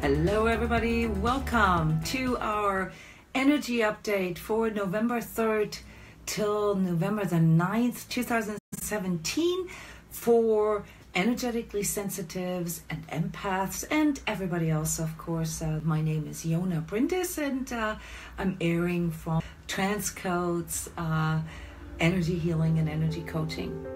Hello everybody, welcome to our energy update for November 3rd till November the 9th, 2017 for energetically sensitives and empaths and everybody else, of course. My name is Jona Bryndis and I'm airing from transCODES, energy healing and energy coaching.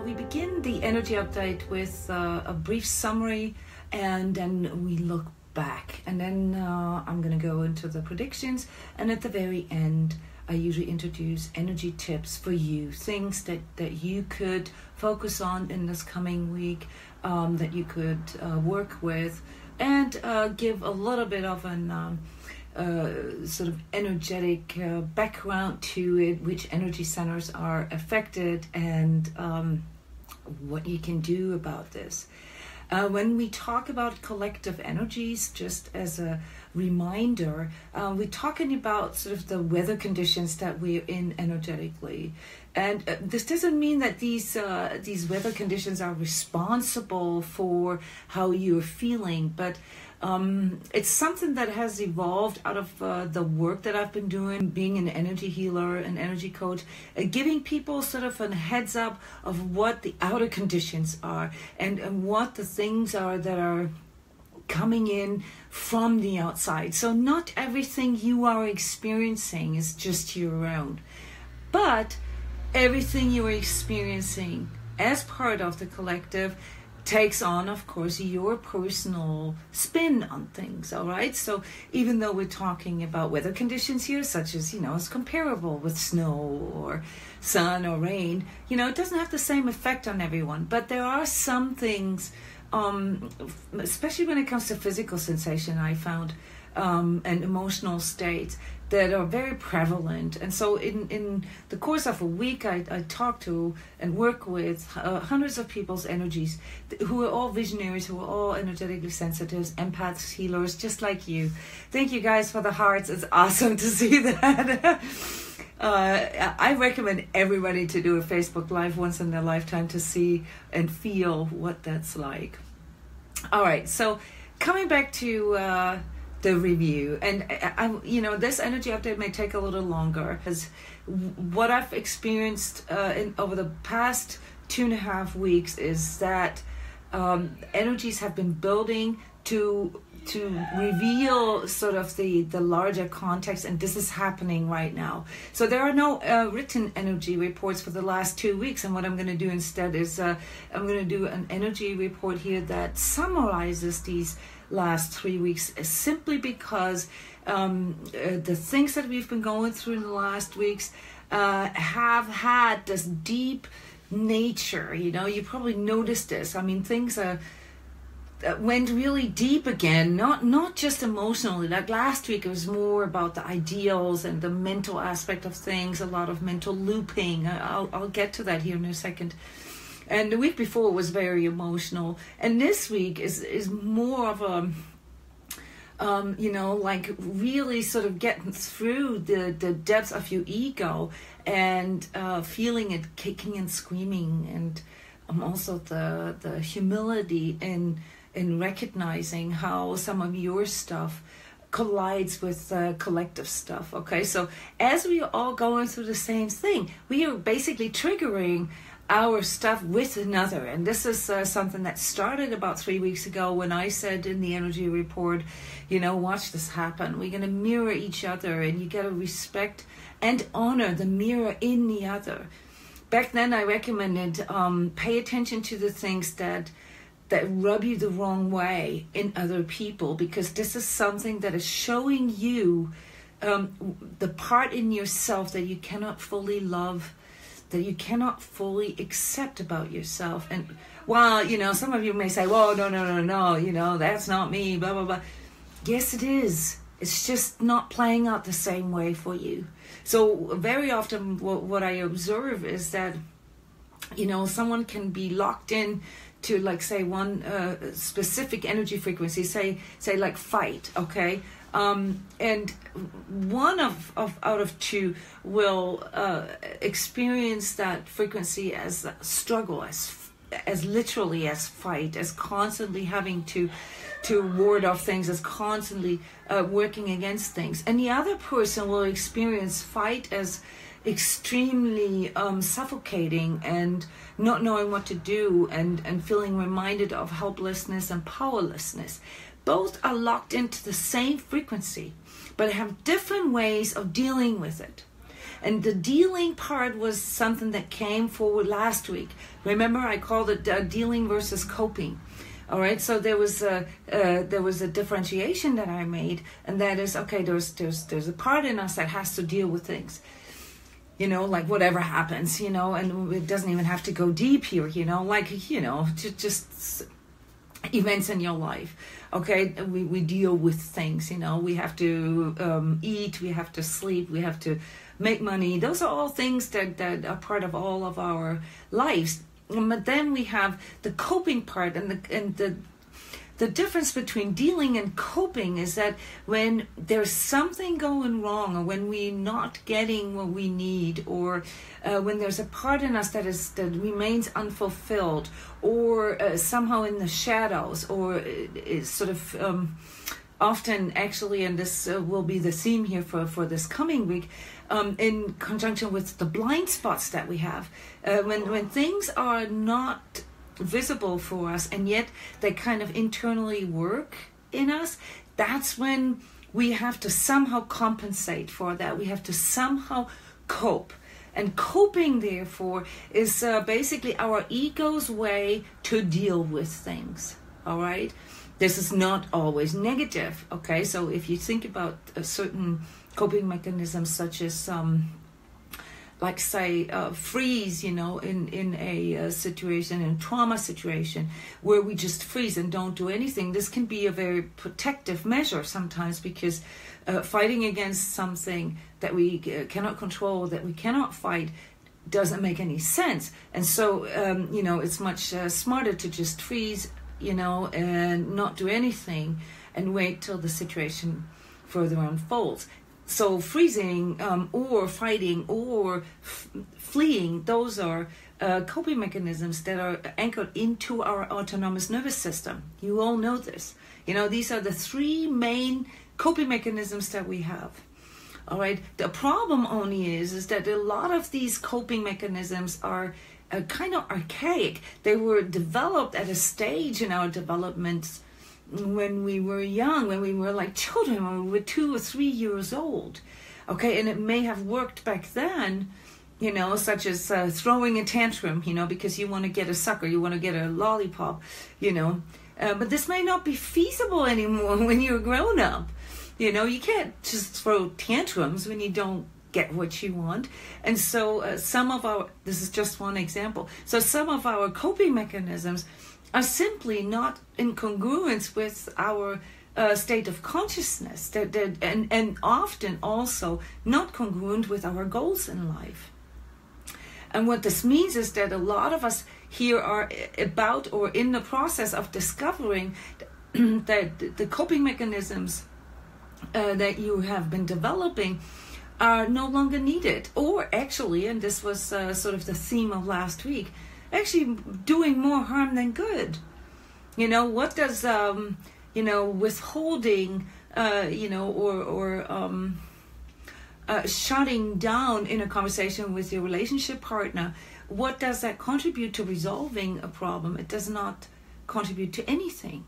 We begin the energy update with a brief summary, and then we look back, and then I'm going to go into the predictions, and at the very end I usually introduce energy tips for you, things that you could focus on in this coming week, that you could work with, and give a little bit of an sort of energetic background to it, which energy centers are affected, and what you can do about this. When we talk about collective energies, just as a reminder, we're talking about sort of the weather conditions that we're in energetically. And this doesn't mean that these weather conditions are responsible for how you're feeling, but it's something that has evolved out of the work that I've been doing, being an energy healer, an energy coach, giving people sort of a heads up of what the outer conditions are and what the things are that are coming in from the outside. So not everything you are experiencing is just your own, but everything you are experiencing as part of the collective takes on, of course, your personal spin on things, all right? So even though we're talking about weather conditions here, such as, it's comparable with snow or sun or rain, it doesn't have the same effect on everyone. But there are some things, especially when it comes to physical sensation, I found, and emotional states that are very prevalent. And so in the course of a week, I talk to and work with hundreds of people's energies who are all visionaries, who are all energetically sensitives, empaths, healers, just like you. Thank you guys for the hearts. It's awesome to see that. I recommend everybody to do a Facebook Live once in their lifetime to see and feel what that's like. All right, so coming back to the review, and this energy update may take a little longer, because what I've experienced over the past 2.5 weeks is that energies have been building to reveal sort of the larger context, and this is happening right now. So there are no written energy reports for the last 2 weeks, and what I'm going to do instead is I'm going to do an energy report here that summarizes these last 3 weeks, simply because the things that we've been going through in the last weeks have had this deep nature. You probably noticed this. I mean, things went really deep again, not just emotionally. Like last week, it was more about the ideals and the mental aspect of things, a lot of mental looping. I'll get to that here in a second. And the week before was very emotional, and this week is more of a like really sort of getting through the depths of your ego and feeling it kicking and screaming, and also the humility in recognizing how some of your stuff collides with collective stuff. Okay, so as we are all going through the same thing, we are basically triggering our stuff with another. And this is something that started about 3 weeks ago when I said in the energy report, watch this happen. We're going to mirror each other, and you got to respect and honor the mirror in the other. Back then I recommended pay attention to the things that rub you the wrong way in other people, because this is something that is showing you the part in yourself that you cannot fully love, that you cannot fully accept about yourself. And while, some of you may say, well, no, that's not me, blah, blah, blah. Yes, it is. It's just not playing out the same way for you. So very often what I observe is that, someone can be locked in to, like, say, one specific energy frequency, say like fight, okay? And one out of two will experience that frequency as struggle, as literally as fight, as constantly having to ward off things, as constantly working against things. And the other person will experience fight as extremely suffocating and not knowing what to do, and feeling reminded of helplessness and powerlessness. Both are locked into the same frequency, but have different ways of dealing with it. And the dealing part was something that came forward last week. Remember, I called it dealing versus coping. All right, so there was a differentiation that I made, and that is, okay, there's a part in us that has to deal with things, you know, like whatever happens, you know, and it doesn't even have to go deep here, you know, like, you know, just events in your life. Okay, we deal with things, you know, we have to eat, we have to sleep, we have to make money. Those are all things that are part of all of our lives. But then we have the coping part, and the difference between dealing and coping is that when there's something going wrong, or when we're not getting what we need, or when there's a part in us that remains unfulfilled, or somehow in the shadows, or is sort of often actually, and this will be the theme here for this coming week, in conjunction with the blind spots that we have, when things are not visible for us, and yet they kind of internally work in us, that's when we have to somehow compensate for that. We have to somehow cope. And coping, therefore, is basically our ego's way to deal with things. All right? This is not always negative. Okay? So if you think about certain coping mechanisms, such as like say freeze, you know, in a situation, in a trauma situation, where we just freeze and don't do anything. This can be a very protective measure sometimes, because fighting against something that we cannot control, that we cannot fight, doesn't make any sense. And so, you know, it's much smarter to just freeze, you know, and not do anything and wait till the situation further unfolds. So freezing or fighting or fleeing, those are coping mechanisms that are anchored into our autonomous nervous system. You all know this. You know, these are the three main coping mechanisms that we have. All right. The problem only is that a lot of these coping mechanisms are kind of archaic. They were developed at a stage in our development when we were young, when we were like children, when we were 2 or 3 years old. Okay, and it may have worked back then, you know, such as throwing a tantrum, you know, because you want to get a sucker, you want to get a lollipop, you know. But this may not be feasible anymore when you're grown up. You know, you can't just throw tantrums when you don't get what you want. And so some of our, this is just one example, so some of our coping mechanisms are simply not in congruence with our state of consciousness, and often also not congruent with our goals in life. And what this means is that a lot of us here are about or in the process of discovering that the coping mechanisms that you have been developing are no longer needed, or actually, and this was sort of the theme of last week, actually doing more harm than good. You know, what does you know, withholding you know, or shutting down in a conversation with your relationship partner, what does that contribute to resolving a problem? It does not contribute to anything.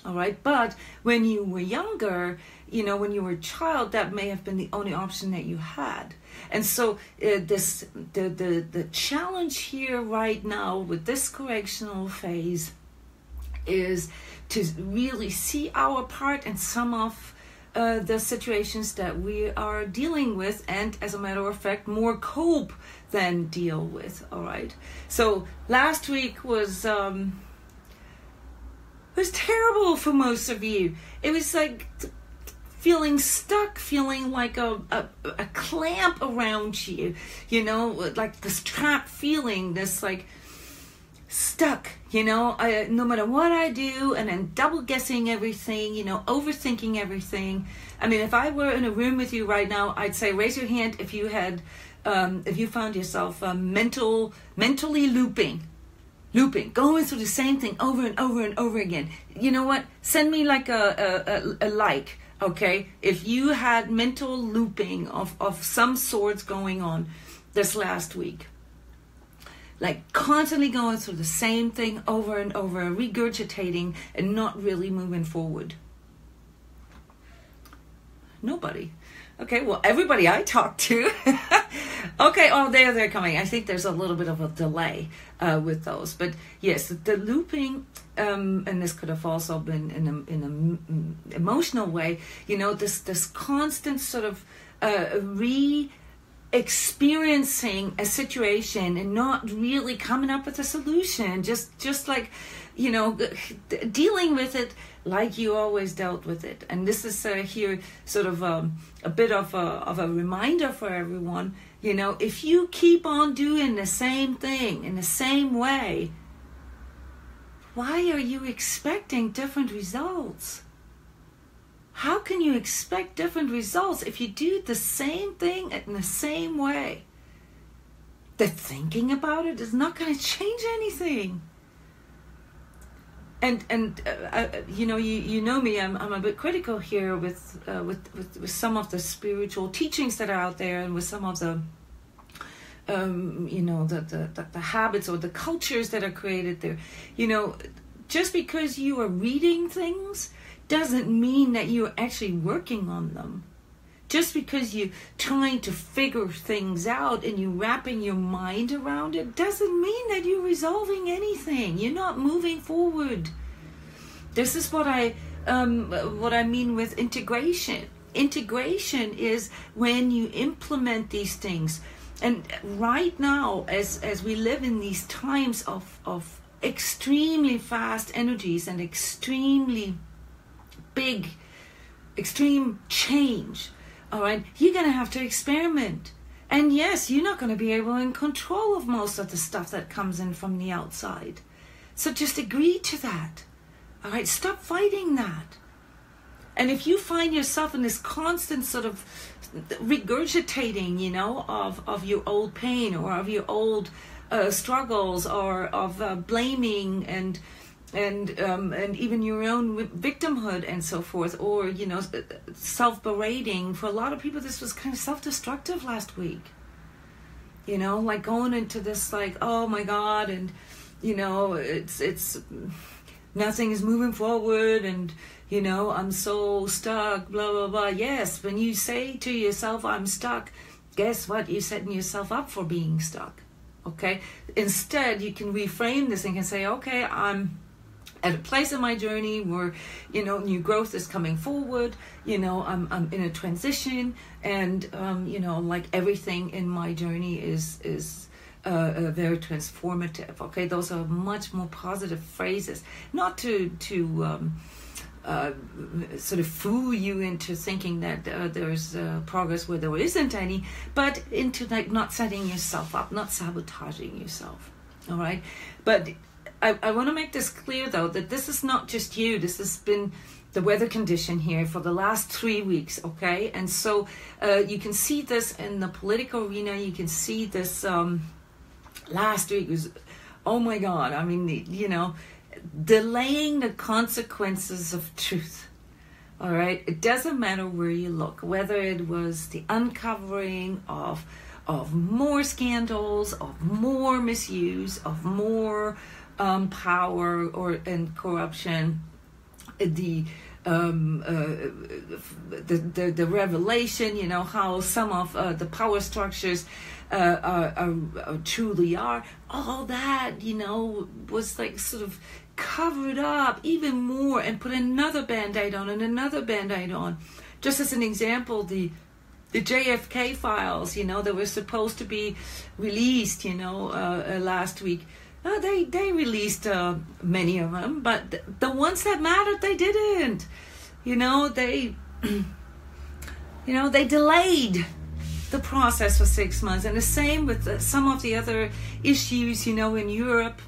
All right, but when you were younger, you know, when you were a child, that may have been the only option that you had. And so the challenge here right now with this correctional phase is to really see our part in some of the situations that we are dealing with, and as a matter of fact, more cope than deal with. All right. So last week was terrible for most of you. It was like feeling stuck, feeling like a clamp around you, you know, like this trapped feeling, this like stuck, no matter what I do, and then double guessing everything, overthinking everything. I mean, if I were in a room with you right now, I'd say raise your hand if you had, if you found yourself mentally looping, going through the same thing over and over and over again. You know what? Send me like a like, okay? If you had mental looping of some sorts going on this last week. Like constantly going through the same thing over and over, regurgitating and not really moving forward. Nobody. Okay, well, everybody I talk to. Okay, oh, they're coming. I think there's a little bit of a delay with those. But yes, the looping, and this could have also been in an emotional way, this constant sort of experiencing a situation and not really coming up with a solution, just like dealing with it like you always dealt with it. And this is here sort of a bit of a reminder for everyone. If you keep on doing the same thing in the same way, why are you expecting different results? How can you expect different results if you do the same thing in the same way? The thinking about it is not going to change anything. And you know me, I'm a bit critical here with some of the spiritual teachings that are out there, and with some of the the habits or the cultures that are created there. Just because you are reading things doesn't mean that you're actually working on them. Just because you're trying to figure things out and you're wrapping your mind around it doesn't mean that you're resolving anything. You're not moving forward. This is what I mean with integration. Integration is when you implement these things. And right now, as we live in these times of extremely fast energies and extremely big, extreme change, all right, you're going to have to experiment. And yes, you're not going to be able in control of most of the stuff that comes in from the outside. So just agree to that. All right, stop fighting that. And if you find yourself in this constant sort of regurgitating, of your old pain or of your old struggles, or of blaming and even your own victimhood and so forth, or self-berating. For a lot of people, this was kind of self-destructive last week. Like going into this, like, oh my God, and it's nothing is moving forward, and I'm so stuck, blah blah blah. Yes, when you say to yourself, I'm stuck, guess what? You're setting yourself up for being stuck. Okay. Instead, you can reframe this and can say, okay, I'm at a place in my journey where new growth is coming forward. I'm in a transition, and like everything in my journey is very transformative. Okay, those are much more positive phrases, not to sort of fool you into thinking that there's progress where there isn't any, but into like not setting yourself up, not sabotaging yourself. All right, but I want to make this clear, though, that this is not just you. This has been the weather condition here for the last 3 weeks, okay? And so you can see this in the political arena. You can see this last week was, oh my God, I mean, delaying the consequences of truth, all right? It doesn't matter where you look, whether it was the uncovering of more scandals, of more misuse, of more power and corruption, the revelation, how some of the power structures truly are. All that, was like sort of covered up even more and put another Band-Aid on and another Band-Aid on. Just as an example, the JFK files, that were supposed to be released, last week. They released many of them, but the ones that mattered, they didn't. They delayed the process for 6 months. And the same with some of the other issues, in Europe,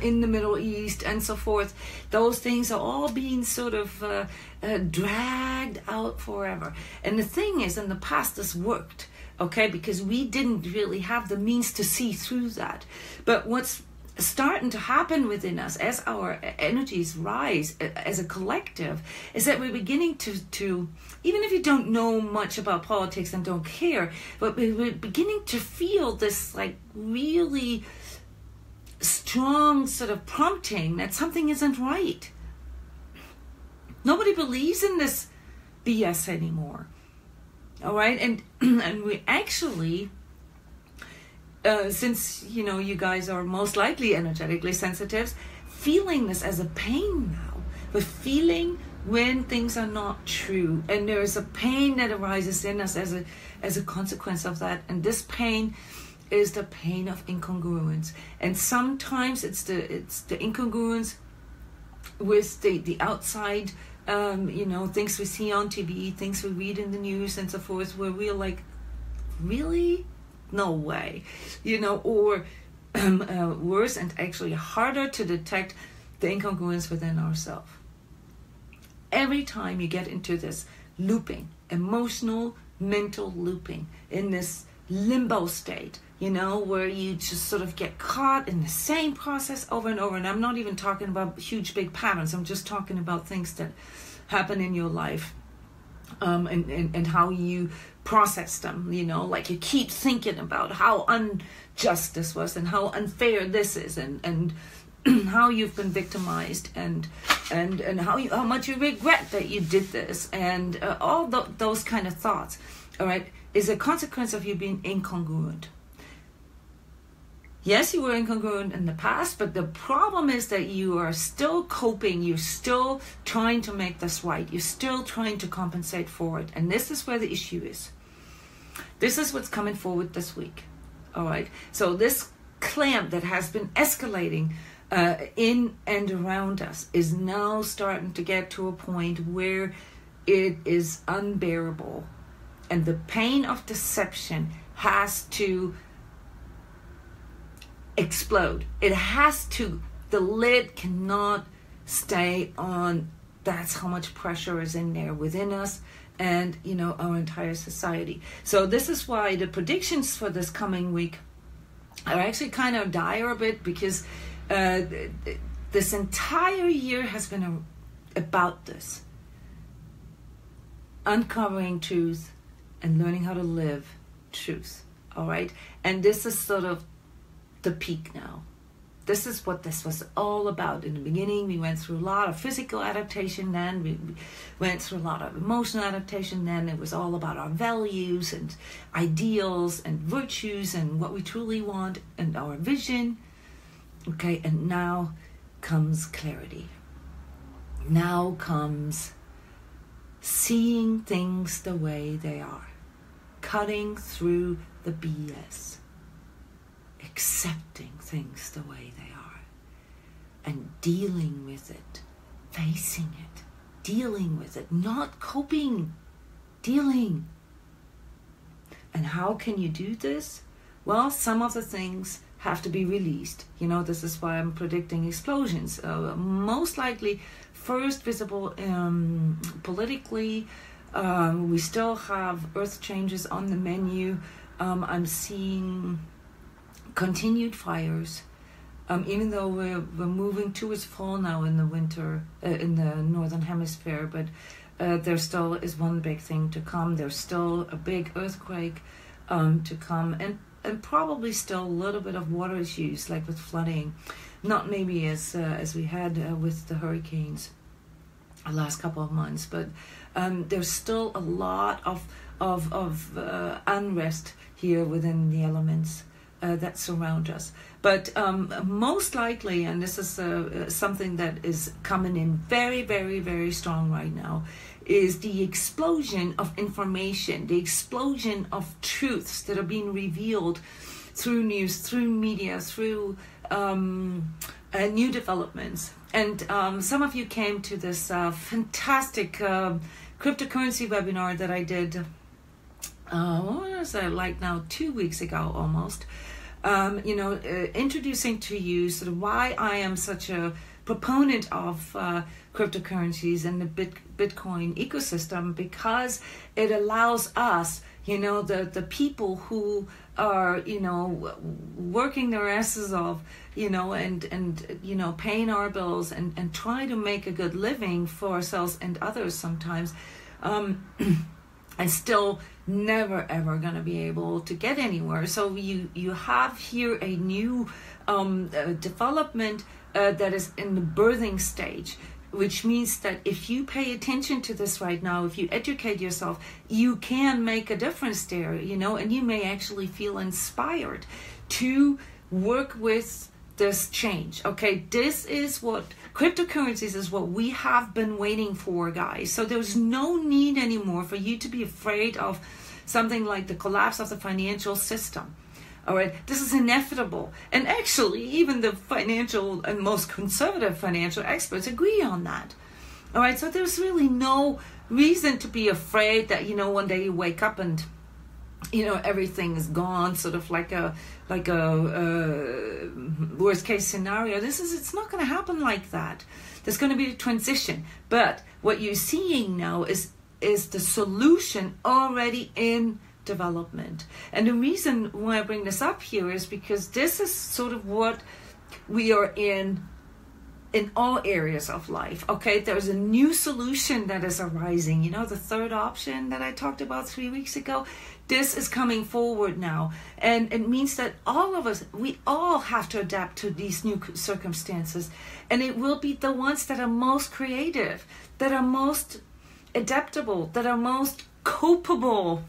in the Middle East and so forth. Those things are all being sort of dragged out forever. And the thing is, in the past, this worked, okay, because we didn't really have the means to see through that. But what's starting to happen within us as our energies rise as a collective is that we're beginning to even if you don't know much about politics and don't care, but we're beginning to feel this like really strong sort of prompting that something isn't right. Nobody believes in this BS anymore. All right, and we actually, since you guys are most likely energetically sensitives, feeling this as a pain now. We're feeling when things are not true, and there is a pain that arises in us as a consequence of that. And this pain is the pain of incongruence, and sometimes it's the incongruence with the outside. Things we see on TV, things we read in the news and so forth, where we're like, really? No way. Or worse and actually harder to detect, the incongruence within ourselves. Every time you get into this looping, emotional, mental looping, in this limbo state, where you just sort of get caught in the same process over and over. And I'm not even talking about huge, big patterns. I'm just talking about things that happen in your life, and how you process them, like you keep thinking about how unjust this was and how unfair this is, and how you've been victimized, and how much you regret that you did this, and all those kind of thoughts, all right, is a consequence of you being incongruent. Yes, you were incongruent in the past, but the problem is that you are still coping. You're still trying to make this right. You're still trying to compensate for it. And this is where the issue is. This is what's coming forward this week. All right. So this clamp that has been escalating in and around us is now starting to get to a point where it is unbearable. And the pain of deception has to explode. It has to. The lid cannot stay on. That's how much pressure is in there within us and our entire society. So this is why the predictions for this coming week are actually kind of dire a bit, because this entire year has been about this, uncovering truth and learning how to live truth. All right, and this is sort of the peak now. This is what this was all about. In the beginning, we went through a lot of physical adaptation, then we went through a lot of emotional adaptation, then it was all about our values and ideals and virtues and what we truly want and our vision. Okay, and now comes clarity. Now comes seeing things the way they are, cutting through the BS, accepting things the way they are, and dealing with it, facing it, dealing with it, not coping, dealing. And how can you do this? Well, some of the things have to be released. This is why I'm predicting explosions. Most likely, first visible politically. We still have earth changes on the menu. I'm seeing continued fires, even though we're moving towards fall now in the winter in the northern hemisphere, but there still is one big thing to come. There's still a big earthquake to come, and probably still a little bit of water issues, like with flooding, not maybe as we had with the hurricanes the last couple of months, but there's still a lot of unrest here within the elements that surround us. But most likely, and this is something that is coming in very, very, very strong right now, is the explosion of information, the explosion of truths that are being revealed through news, through media, through new developments. And some of you came to this fantastic cryptocurrency webinar that I did, what was that, like now 2 weeks ago almost. introducing to you sort of why I am such a proponent of cryptocurrencies and the Bitcoin ecosystem, because it allows us, the people who are, working their asses off, and paying our bills and trying to make a good living for ourselves and others sometimes, and still never ever going to be able to get anywhere. So you have here a new development that is in the birthing stage, which means that if you pay attention to this right now, if you educate yourself, you can make a difference there, and you may actually feel inspired to work with this change. Okay, this is what cryptocurrencies is, what we have been waiting for, guys. So there's no need anymore for you to be afraid of something like the collapse of the financial system. All right, this is inevitable. And actually, even the financial and most conservative financial experts agree on that. All right, so there's really no reason to be afraid that, one day you wake up and, everything is gone, sort of like a worst case scenario. It's not going to happen like that. There's going to be a transition. But what you're seeing now is the solution already in development. And the reason why I bring this up here is because this is sort of what we are in all areas of life. Okay, there's a new solution that is arising. The third option that I talked about 3 weeks ago, this is coming forward now. And it means that all of us, we all have to adapt to these new circumstances. And it will be the ones that are most creative, that are most adaptable, that are most copeable.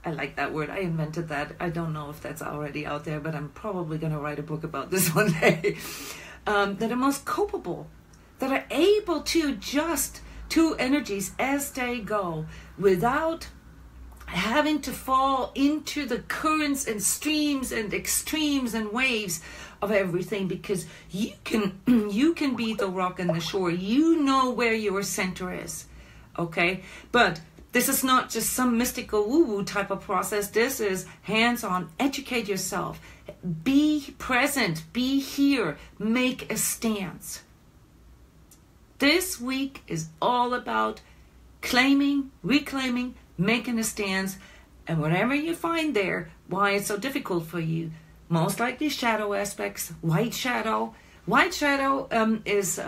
I like that word. I invented that. I don't know if that's already out there, but I'm probably going to write a book about this one day. That are most copeable, that are able to adjust to energies as they go without having to fall into the currents and streams and extremes and waves of everything, because you can be the rock and the shore. You know where your center is. Okay? But this is not just some mystical woo-woo type of process. This is hands-on. Educate yourself. Be present. Be here. Make a stance. This week is all about claiming, reclaiming, making a stance. And whatever you find there, why it's so difficult for you, most likely shadow aspects, white shadow. White shadow is...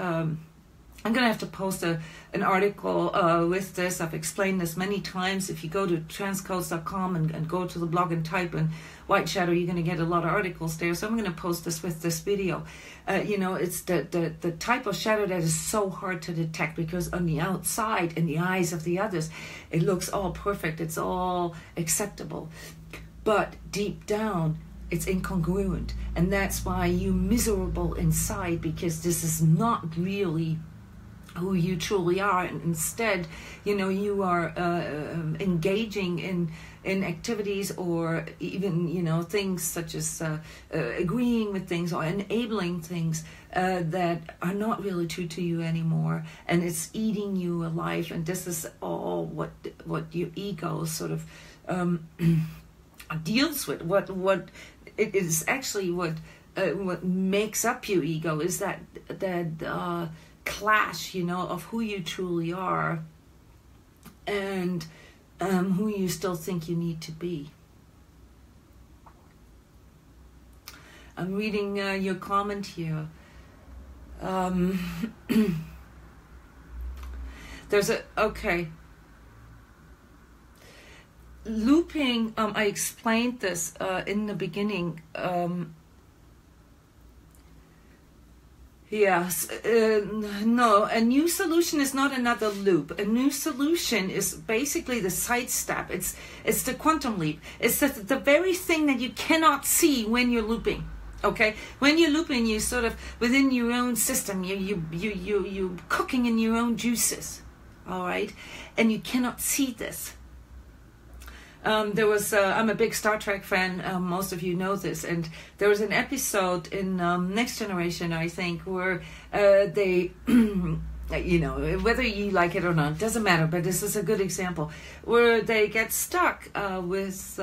I'm going to have to post an article with this. I've explained this many times. If you go to transCODES.com and go to the blog and type in white shadow, you're going to get a lot of articles there. So I'm going to post this with this video. It's the type of shadow that is so hard to detect, because on the outside, in the eyes of the others, it looks all perfect. It's all acceptable. But deep down, it's incongruent. And that's why you're miserable inside, because this is not really who you truly are. And instead, you are engaging in activities, or even things such as agreeing with things or enabling things that are not really true to you anymore, and it's eating you alive. And this is all what your ego sort of deals with. What it is actually what makes up your ego is that clash, of who you truly are and who you still think you need to be. I'm reading your comment here. Okay. Looping, I explained this in the beginning. Yes, no, a new solution is not another loop. A new solution is basically the sidestep. It's the quantum leap. It's the very thing that you cannot see when you're looping. Okay, when you're looping, you sort of within your own system. You're cooking in your own juices. All right, and you cannot see this. I'm a big Star Trek fan, most of you know this, and there was an episode in Next Generation, I think, where they, whether you like it or not, doesn't matter, but this is a good example, where they get stuck with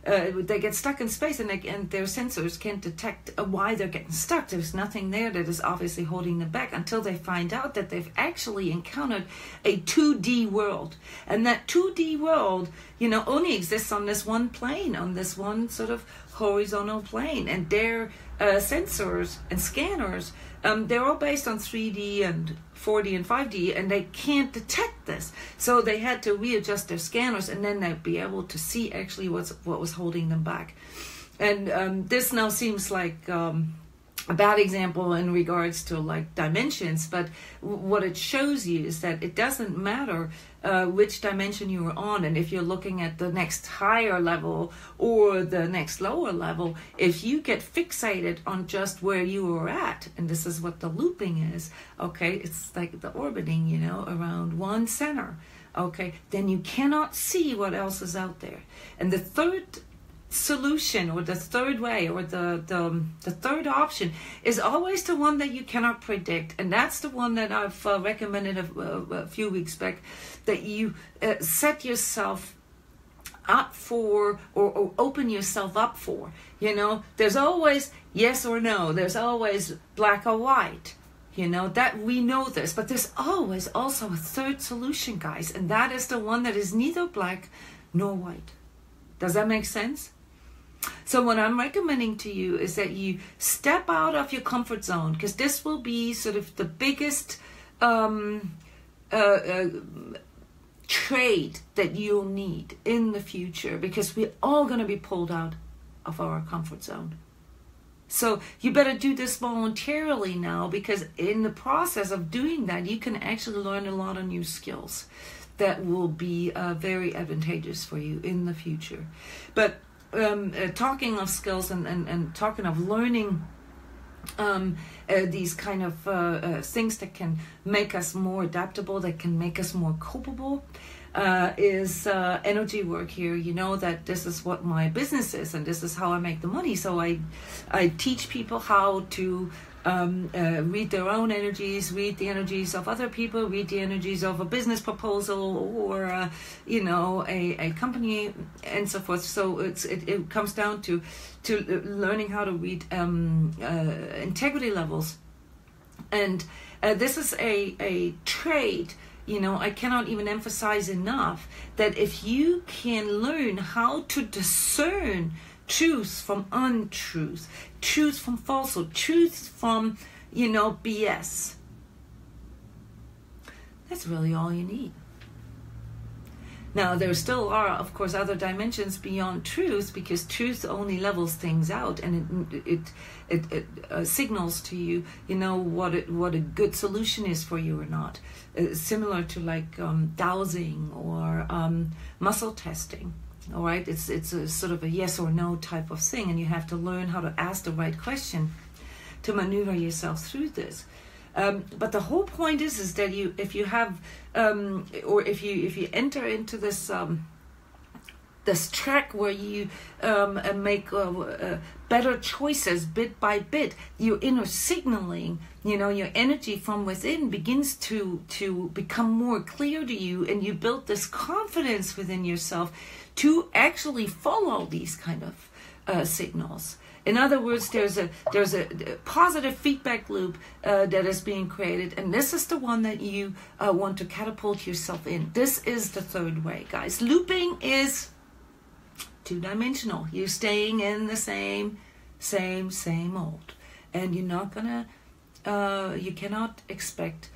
they get stuck in space, and their sensors can't detect why they're getting stuck. There's nothing there that is obviously holding them back until they find out that they've actually encountered a 2D world. And that 2D world, only exists on this one plane, on this one sort of horizontal plane. And their sensors and scanners, they're all based on 3D and 4D and 5D, and they can't detect this. So they had to readjust their scanners, and then they'd be able to see actually what was holding them back. And this now seems like a bad example in regards to like dimensions, but what it shows you is that it doesn't matter which dimension you are on, and if you're looking at the next higher level or the next lower level, if you get fixated on just where you are at, and this is what the looping is, okay, it's like the orbiting, around one center, okay, then you cannot see what else is out there. And the third solution, or the third way, or the third option is always the one that you cannot predict, and that's the one that I've recommended a few weeks back, that you set yourself up for, or open yourself up for. There's always yes or no, there's always black or white, that we know this, but there's always also a third solution, guys, and that is the one that is neither black nor white. Does that make sense? So what I'm recommending to you is that you step out of your comfort zone, because this will be sort of the biggest trade that you'll need in the future, because we're all going to be pulled out of our comfort zone. So you better do this voluntarily now, because in the process of doing that, you can actually learn a lot of new skills that will be very advantageous for you in the future. But talking of skills and talking of learning these kind of things that can make us more adaptable, that can make us more capable, is energy work here. That this is what my business is, and this is how I make the money. So I teach people how to read their own energies, read the energies of other people, read the energies of a business proposal, or a company, and so forth. So it comes down to learning how to read integrity levels, and this is a trade. I cannot even emphasize enough that if you can learn how to discern truth from untruth, truth from falsehood, truth from, BS, that's really all you need. Now, there still are, of course, other dimensions beyond truth, because truth only levels things out, and it signals to you, what a good solution is for you or not. Similar to like dowsing or muscle testing. All right, it's a sort of a yes or no type of thing, and you have to learn how to ask the right question to maneuver yourself through this. But the whole point is that if you have, or if you enter into this this track where you make better choices bit by bit, your inner signaling, your energy from within begins to become more clear to you, and you build this confidence within yourself to actually follow these kind of signals. In other words, there's a positive feedback loop that is being created, and this is the one that you want to catapult yourself in. This is the third way, guys. Looping is two-dimensional. You're staying in the same old, and you're not gonna, you cannot expect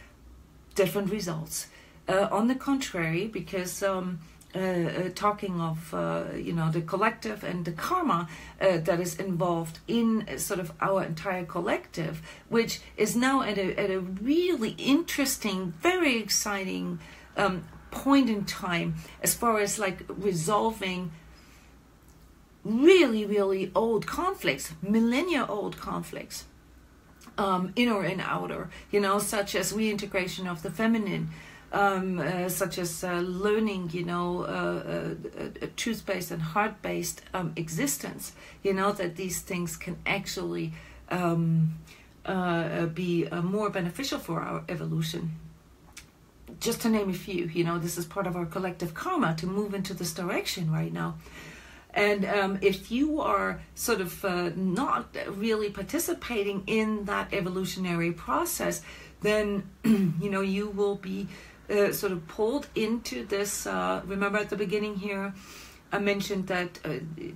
different results. On the contrary, because talking of the collective and the karma that is involved in sort of our entire collective, which is now at a really interesting, very exciting point in time, as far as like resolving really old conflicts, millennia-old conflicts, inner and outer, such as reintegration of the feminine, such as learning, a truth-based and heart-based existence, that these things can actually be more beneficial for our evolution. Just to name a few, this is part of our collective karma to move into this direction right now. And if you are sort of not really participating in that evolutionary process, then you will be sort of pulled into this. Remember at the beginning here, I mentioned that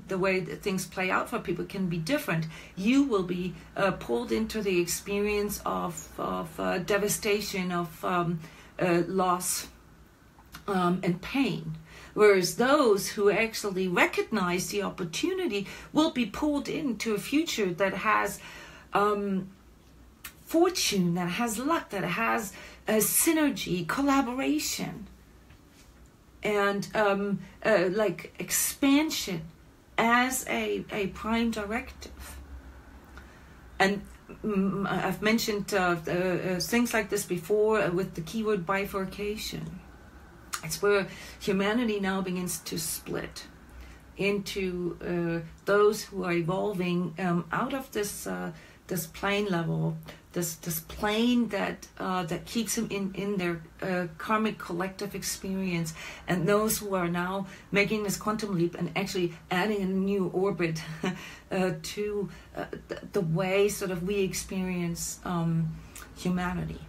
the way that things play out for people can be different. You will be pulled into the experience of devastation, of loss and pain. Whereas those who actually recognize the opportunity will be pulled into a future that has fortune, that has luck, that has synergy, collaboration, and like expansion as a prime directive. And I've mentioned things like this before with the keyword bifurcation. It's where humanity now begins to split into those who are evolving out of this plane level, this plane that keeps them in their karmic collective experience, and those who are now making this quantum leap and actually adding a new orbit to the way sort of we experience humanity.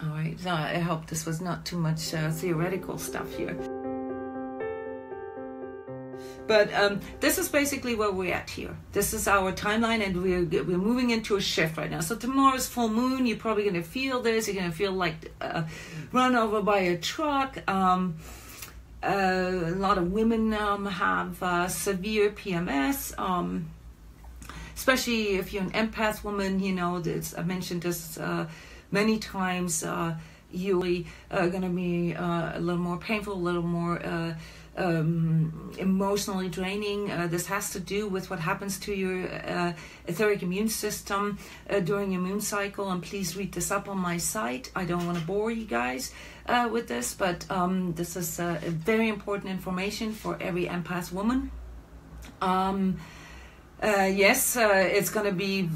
All right, so I hope this was not too much theoretical stuff here. But this is basically where we're at here. This is our timeline, and we're moving into a shift right now. So tomorrow's full moon. You're probably going to feel this. You're going to feel like run over by a truck. A lot of women have severe PMS, especially if you're an empath woman. I mentioned this many times. You're going to be a little more painful, a little more emotionally draining. This has to do with what happens to your etheric immune system during your moon cycle. And please read this up on my site. I don't want to bore you guys with this, but this is very important information for every empath woman. Yes, it's going to be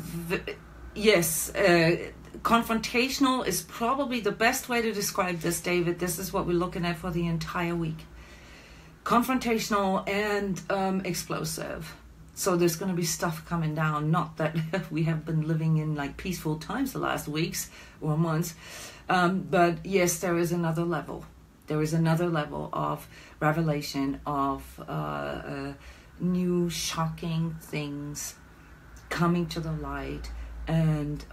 confrontational is probably the best way to describe this, David. This is what we're looking at for the entire week. Confrontational and explosive. So there's going to be stuff coming down. Not that we have been living in like peaceful times the last weeks or months. But yes, there is another level. There is another level of revelation of new shocking things coming to the light, and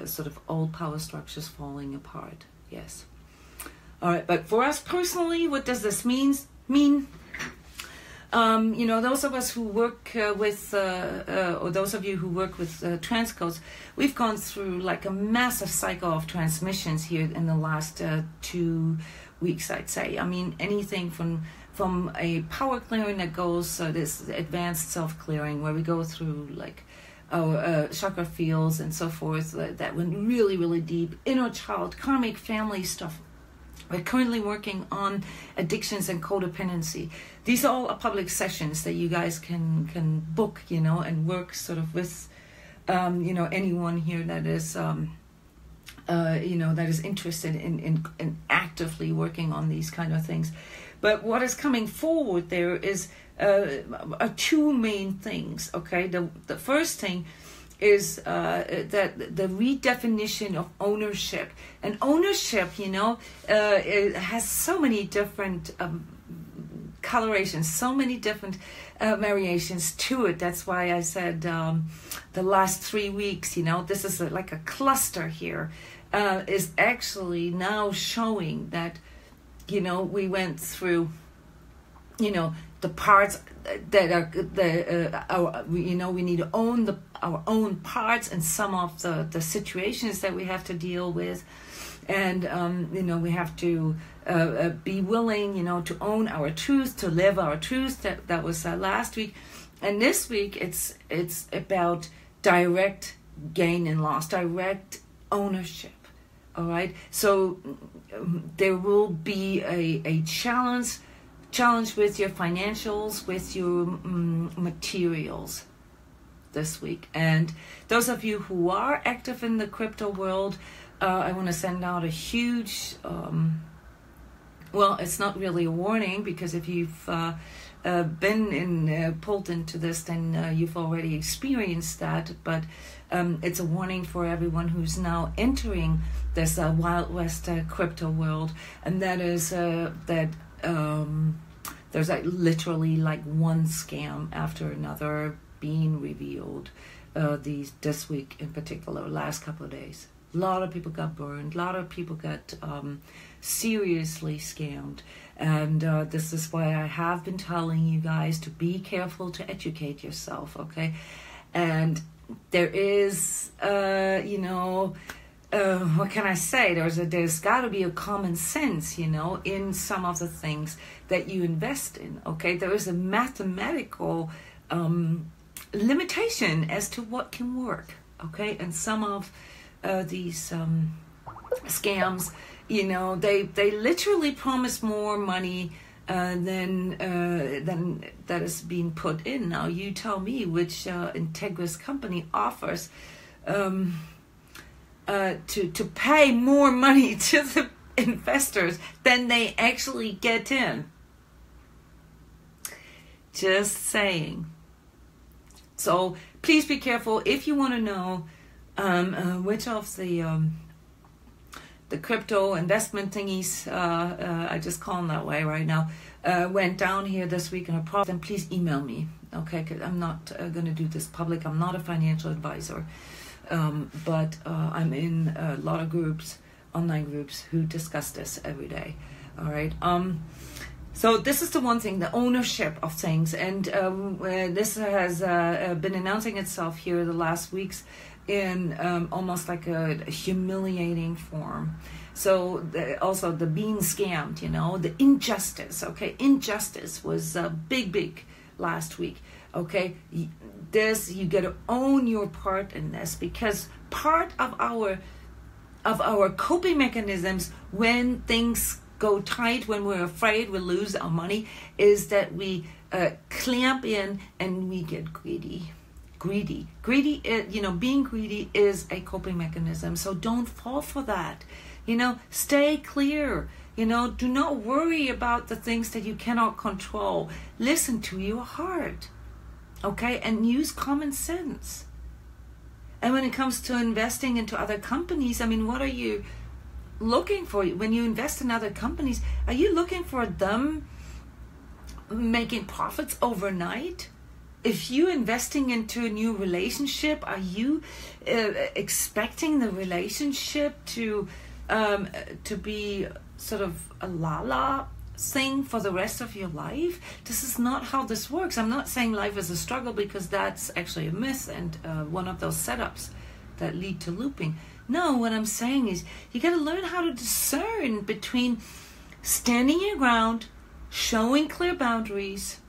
sort of old power structures falling apart. Yes. All right, but for us personally, what does this mean? Those of us who work with, or those of you who work with transCODES, we've gone through like a massive cycle of transmissions here in the last 2 weeks, I'd say. I mean, anything from a power clearing that goes, this advanced self-clearing, where we go through like our chakra fields and so forth, that went really, really deep. Inner child, karmic family stuff. We're currently working on addictions and codependency. These are all public sessions that you guys can book, and work sort of with, anyone here that is, that is interested in actively working on these kind of things. But what is coming forward there is two main things. Okay, the first thing is that the redefinition of ownership. And ownership, it has so many different colorations, so many different variations to it. That's why I said the last 3 weeks, this is like a cluster here, is actually now showing that, we went through, the parts that are we need to own our own parts and some of the situations that we have to deal with, and we have to be willing to own our truth, to live our truth. That was last week, and this week it's about direct gain and loss, direct ownership. All right, so there will be a challenge with your financials, with your materials this week. And those of you who are active in the crypto world, I want to send out a huge, it's not really a warning, because if you've been pulled into this, then you've already experienced that. But it's a warning for everyone who's now entering this Wild West crypto world, and that is that there's literally like one scam after another being revealed this week in particular, last couple of days. A lot of people got burned. A lot of people got seriously scammed. And this is why I have been telling you guys to be careful, to educate yourself, okay? And there is, what can I say? There's got to be a common sense, in some of the things that you invest in, okay? There is a mathematical limitation as to what can work, okay? And some of these scams, they literally promise more money than that is being put in. Now you tell me which Integris company offers to pay more money to the investors than they actually get in. Just saying. So please be careful if you want to know which of the crypto investment thingies, I just call them that way right now, went down here this week in a profit, then please email me, okay? Because I'm not going to do this public. I'm not a financial advisor, but I'm in a lot of groups, online groups, who discuss this every day, all right? So this is the one thing, the ownership of things, and this has been announcing itself here the last weeks in almost like a humiliating form. So also the being scammed, the injustice, okay? Injustice was big last week, okay? You got to own your part in this, because part of our coping mechanisms when things go tight, when we're afraid we'll lose our money, is that we clamp in and we get greedy. Being greedy is a coping mechanism. So don't fall for that. Stay clear. Do not worry about the things that you cannot control. Listen to your heart, okay? And use common sense. And when it comes to investing into other companies, what are you looking for? When you invest in other companies, are you looking for them making profits overnight? If you're investing into a new relationship, are you expecting the relationship to be sort of a la-la thing for the rest of your life? This is not how this works. I'm not saying life is a struggle, because that's actually a myth and one of those setups that lead to looping. No, what I'm saying is you got to learn how to discern between standing your ground, showing clear boundaries,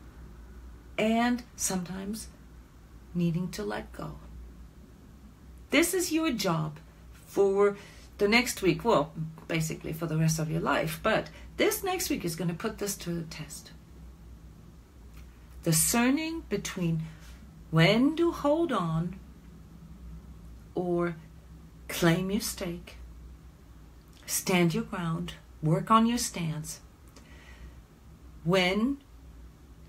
and sometimes needing to let go. This is your job for the next week. Well, basically for the rest of your life. But this next week is going to put this to the test. Discerning between when to hold on or claim your stake, stand your ground, work on your stance, when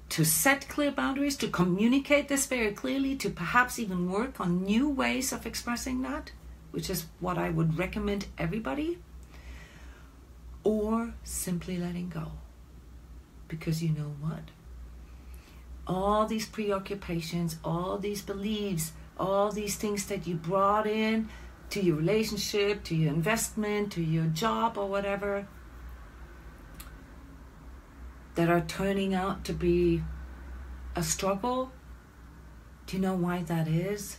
to set clear boundaries, to communicate this very clearly, to perhaps even work on new ways of expressing that, which is what I would recommend everybody, or simply letting go. Because you know what? All these preoccupations, all these beliefs, all these things that you brought in to your relationship, to your investment, to your job or whatever, that are turning out to be a struggle. Do you know why that is?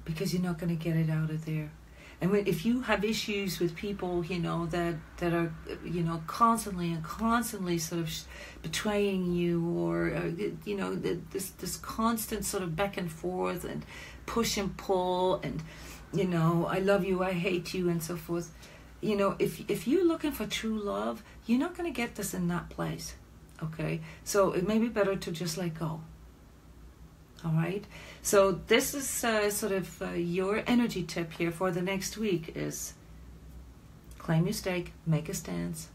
Because you're not going to get it out of there. And if you have issues with people, that are, constantly sort of betraying you, or, this constant sort of back and forth and push and pull and, I love you, I hate you, and so forth. If you're looking for true love, you're not going to get this in that place. Okay, so it may be better to just let go. All right, so this is sort of your energy tip here for the next week is claim your stake, make a stance,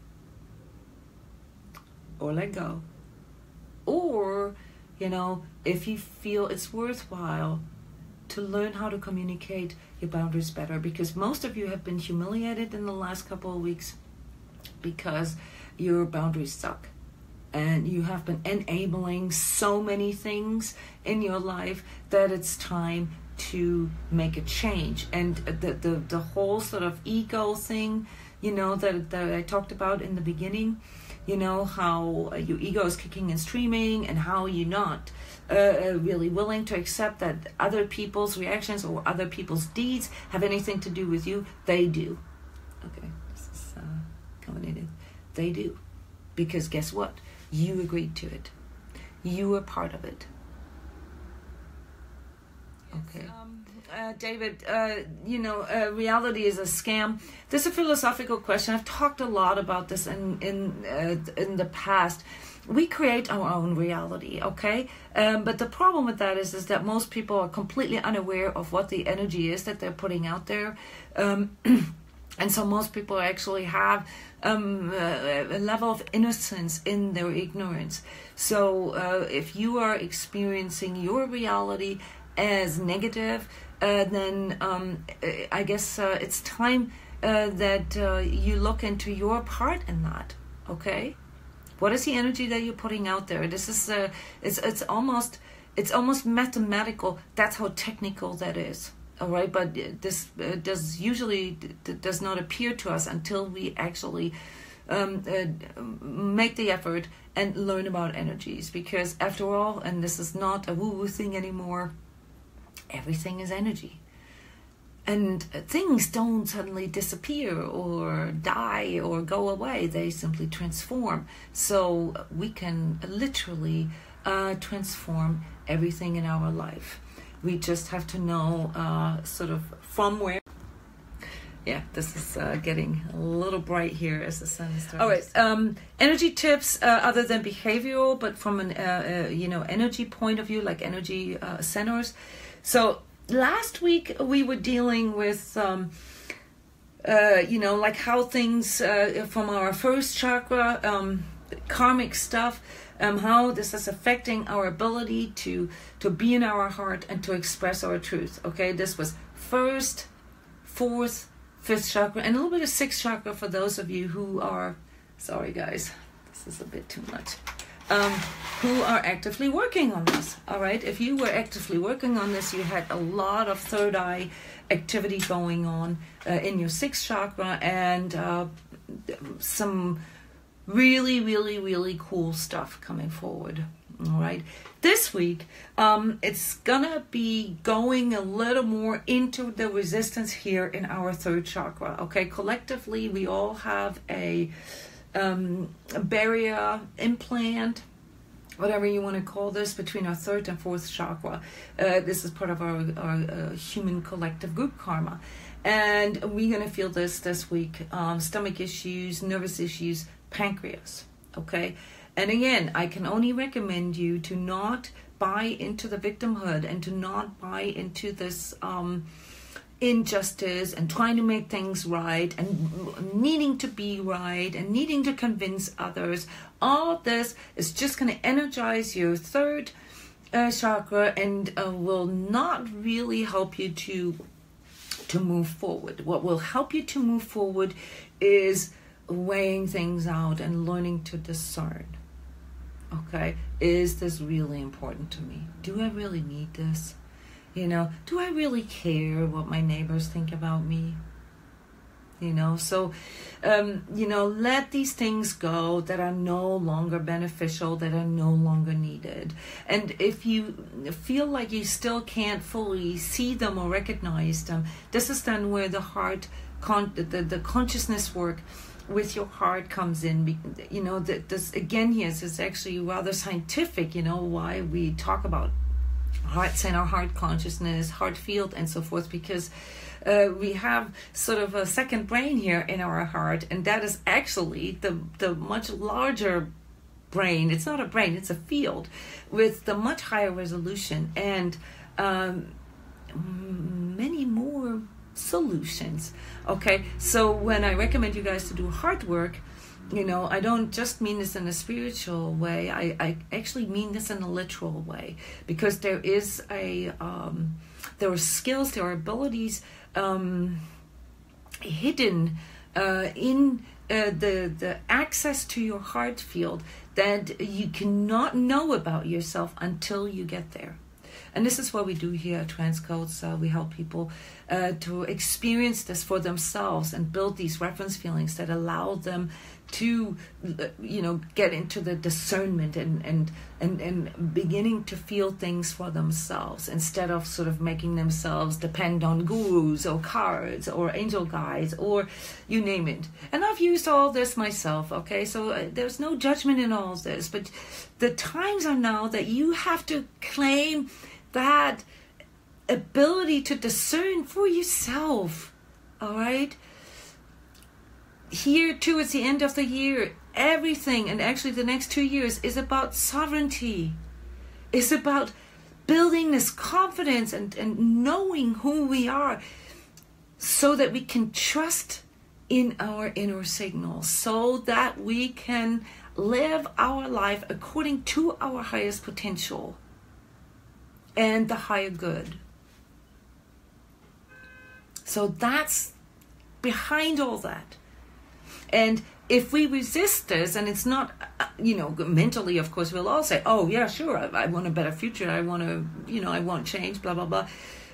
or let go. or, you know, if you feel it's worthwhile to learn how to communicate your boundaries better, because most of you have been humiliated in the last couple of weeks because your boundaries suck. And you have been enabling so many things in your life that it's time to make a change. And the whole sort of ego thing, you know, that I talked about in the beginning, you know, how your ego is kicking and screaming, and how you're not really willing to accept that other people's reactions or other people's deeds have anything to do with you. They do. Okay, this is complicated. They do. Because guess what? You agreed to it. You were part of it. Okay. David, you know, reality is a scam. This is a philosophical question. I've talked a lot about this in the past. We create our own reality, okay? But the problem with that is that most people are completely unaware of what the energy is that they're putting out there. And so most people actually have a level of innocence in their ignorance. So if you are experiencing your reality as negative, then I guess it's time that you look into your part in that, okay? What is the energy that you're putting out there? This is it's almost mathematical. That's how technical that is. All right, but this does not appear to us until we actually make the effort and learn about energies. Because after all, and this is not a woo-woo thing anymore, everything is energy. And things don't suddenly disappear or die or go away. They simply transform. So we can literally transform everything in our life. We just have to know sort of from where. Yeah, this is getting a little bright here as the sun is starting. All right, energy tips other than behavioral, but from an you know, energy point of view, like energy centers. So last week we were dealing with you know, like how things from our first chakra, karmic stuff. How this is affecting our ability to be in our heart and to express our truth. Okay, this was first, fourth, fifth chakra, and a little bit of sixth chakra for those of you who are, sorry guys, this is a bit too much, who are actively working on this. All right, if you were actively working on this, you had a lot of third eye activity going on in your sixth chakra, and some really cool stuff coming forward. All right, this week it's gonna be going a little more into the resistance here in our third chakra. Okay, collectively we all have a barrier, implant, whatever you want to call this, between our third and fourth chakra. This is part of our human collective group karma, and we're gonna feel this week. Stomach issues, nervous issues, pancreas. Okay, and again, I can only recommend you to not buy into the victimhood and to not buy into this injustice and trying to make things right and needing to be right and needing to convince others. All this is just going to energize your third chakra and will not really help you to move forward. What will help you to move forward is weighing things out and learning to discern. Okay, is this really important to me? Do I really need this? You know, do I really care what my neighbors think about me? You know, so you know, let these things go that are no longer beneficial, that are no longer needed. And if you feel like you still can't fully see them or recognize them, this is then where the heart, the consciousness work with your heart comes in. You know, this again here is actually rather scientific, you know, why we talk about heart center, heart consciousness, heart field, and so forth, because we have sort of a second brain here in our heart, and that is actually the much larger brain. It's not a brain, it's a field with the much higher resolution and many more solutions. Okay, so when I recommend you guys to do heart work, You know, I don't just mean this in a spiritual way. I actually mean this in a literal way, because there is there are skills, there are abilities hidden in the access to your heart field that you cannot know about yourself until you get there. And this is what we do here at transCODES. We help people to experience this for themselves and build these reference feelings that allow them to, you know, get into the discernment and beginning to feel things for themselves, instead of sort of making themselves depend on gurus or cards or angel guides or you name it. And I've used all this myself, okay? So there's no judgment in all this, but the times are now that you have to claim that ability to discern for yourself, all right? Here towards the end of the year, everything, and actually the next 2 years, is about sovereignty. It's about building this confidence and knowing who we are, so that we can trust in our inner signals, so that we can live our life according to our highest potential and the higher good. So that's behind all that. And if we resist this, and it's not, you know, mentally, of course, we'll all say, oh, yeah, sure, I want a better future. I want to, you know, I want change, blah, blah, blah.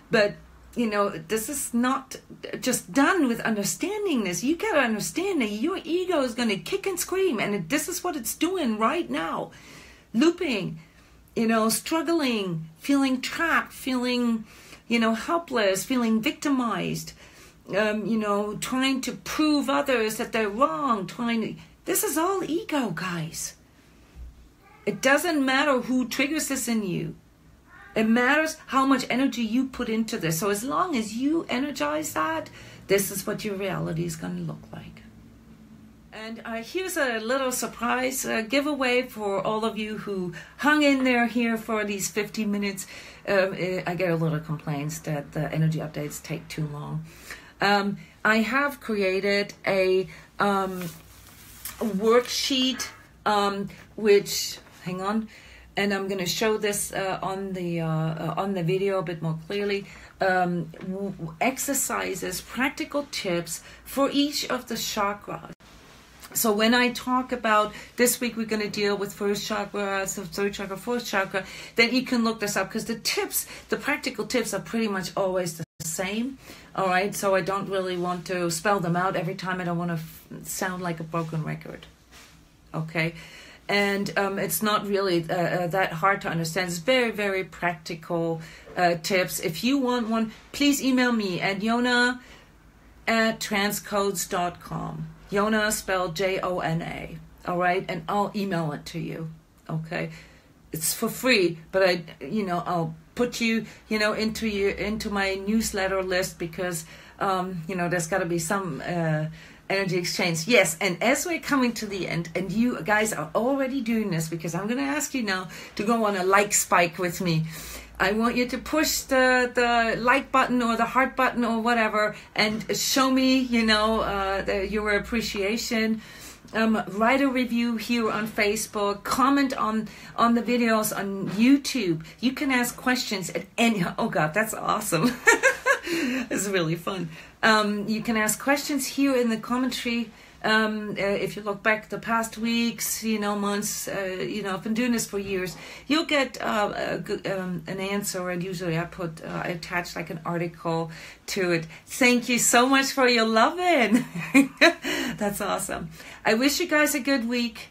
But, you know, this is not just done with understanding this. You got to understand that your ego is going to kick and scream. And this is what it's doing right now. Looping, you know, struggling, feeling trapped, feeling, you know, helpless, feeling victimized. You know, trying to prove others that they're wrong, this is all ego, guys. It doesn't matter who triggers this in you. It matters how much energy you put into this. So as long as you energize that, this is what your reality is going to look like. And here's a little surprise giveaway for all of you who hung in there here for these 50 minutes. I get a lot of complaints that the energy updates take too long. I have created a worksheet, which, hang on, and I'm going to show this on the video a bit more clearly. Exercises, practical tips for each of the chakras. So when I talk about this week, we're going to deal with first chakra, so third chakra, fourth chakra, then you can look this up, because the tips, the practical tips, are pretty much always the same. All right, so I don't really want to spell them out every time. I don't want to sound like a broken record. Okay, and it's not really that hard to understand. It's very, very practical tips. If you want one, please email me at jona@transcodes.com. Jona spelled Jona. All right, and I'll email it to you. Okay, it's for free, but I'll put you, into my newsletter list, because there's got to be some energy exchange. Yes, and as we're coming to the end, and you guys are already doing this, because I'm going to ask you now to go on a like spike with me. I want you to push the like button or the heart button or whatever, and show me, your appreciation. Write a review here on Facebook. Comment on the videos on YouTube. You can ask questions at any. Oh God, that's awesome! It's really fun. You can ask questions here in the commentary. If you look back the past weeks, months, I've been doing this for years, you'll get an answer, and usually I attach like an article to it. Thank you so much for your loving. That's awesome. I wish you guys a good week.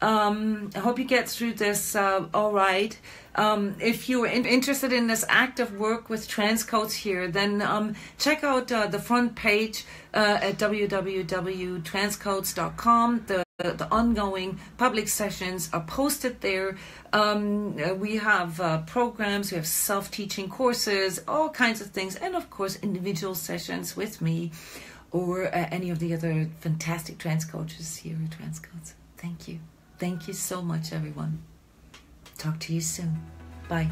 I hope you get through this all right. If you're interested in this active work with transCODES here, then check out the front page at www.transcodes.com. The ongoing public sessions are posted there. We have programs, we have self-teaching courses, all kinds of things, and of course individual sessions with me or any of the other fantastic trans coaches here at transCODES. Thank you. Thank you so much, everyone. Talk to you soon. Bye.